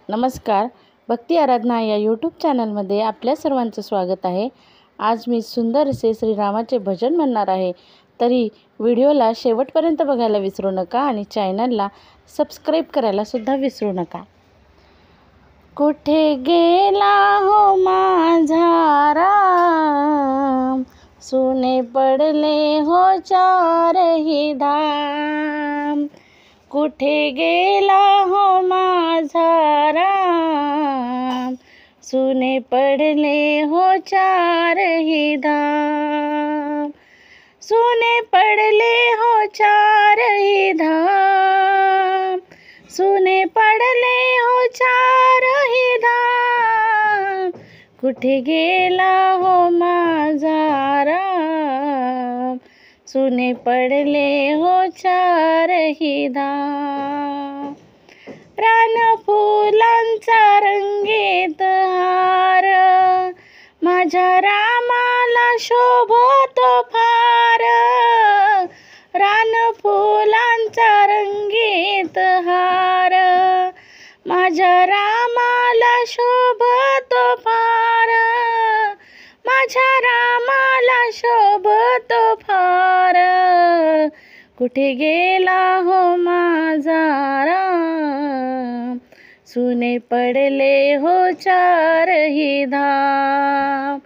नमस्कार, भक्ती आराधना या यूट्यूब चॅनलमध्ये आपल्या सर्वांचं स्वागत आहे। आज मी सुंदर असे श्रीरामाचे भजन म्हणणार आहे। तरी व्हिडिओला शेवटपर्यंत बघायला विसरू नका आणि चॅनलला सबस्क्राईब करायला सुद्धा विसरू नका। कुठे गेला हो माझा राम, सुने पडले हो चारही धाम। कुठे गेला हो माझा राम, सुने पडले हो चारही धाम। सुने पडले हो चारही धाम, सुने पडले हो चारही धाम। कुठे गेला हो माझा राम, सुने पडले हो चारही धाम। रान फुलांचा रंगीत हार, माझ्या रामाला शोभतो फार। रान फुलांचा रंगीत हार, माझ्या रामाला शोभतो फार। माझ्या रामाला शोभतो फार। कुठे गेला हो माझा राम, सुने पडले हो चारही धाम।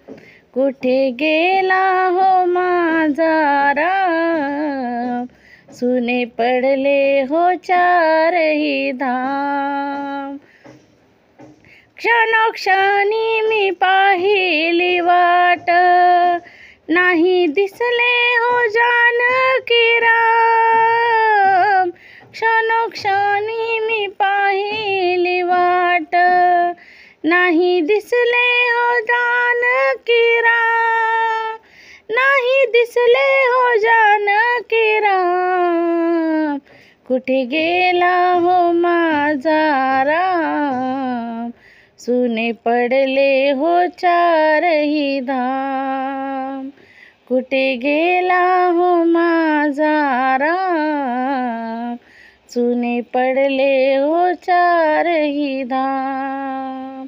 कुठे गेला हो माझा राम, सुने पडले हो चारही धाम। क्षणोक्षणी मी पाहिली वाट, नाही दिसले हो जानकी राम। क्षणोक्षणी मी पाहिली वाट, नाही दिसले हो जानकी राम। नाही दिसले हो जानकी राम। कुठे गेला हो माझा राम, सुने पडले हो चारही धाम। कुठे गेला हो माझा राम, सुने पडले हो चारही धाम।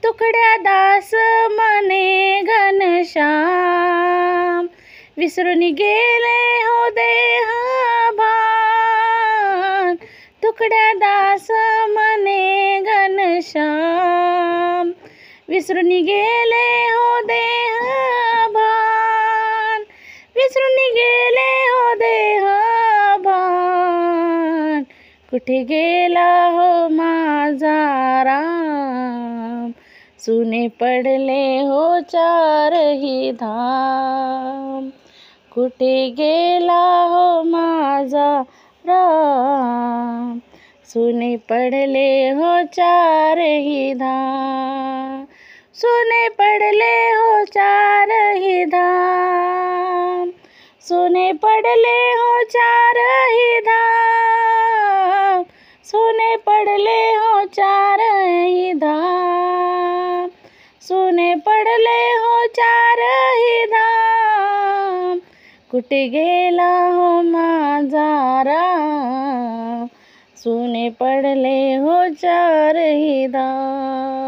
तुकड्या दास मने घनश्याम, विसरून गेले हो देहभान। तुकड्या दास मने घनश्याम, विसरून गेले हो देहभान। विसरून गेले हो देहभान। कुठे गेला हो माझा राम, सुने पडले हो चारही धाम। कुठे गेला हो माझा राम, सुने पडले हो चारही धाम। सुने पडले हो चारही धाम। सुने पडले हो चारही धाम। सुने पडले हो चारही धाम। सुने पडले हो चारही धाम। कुठे गेला हो माझा राम, सुने पडले हो चारही धाम।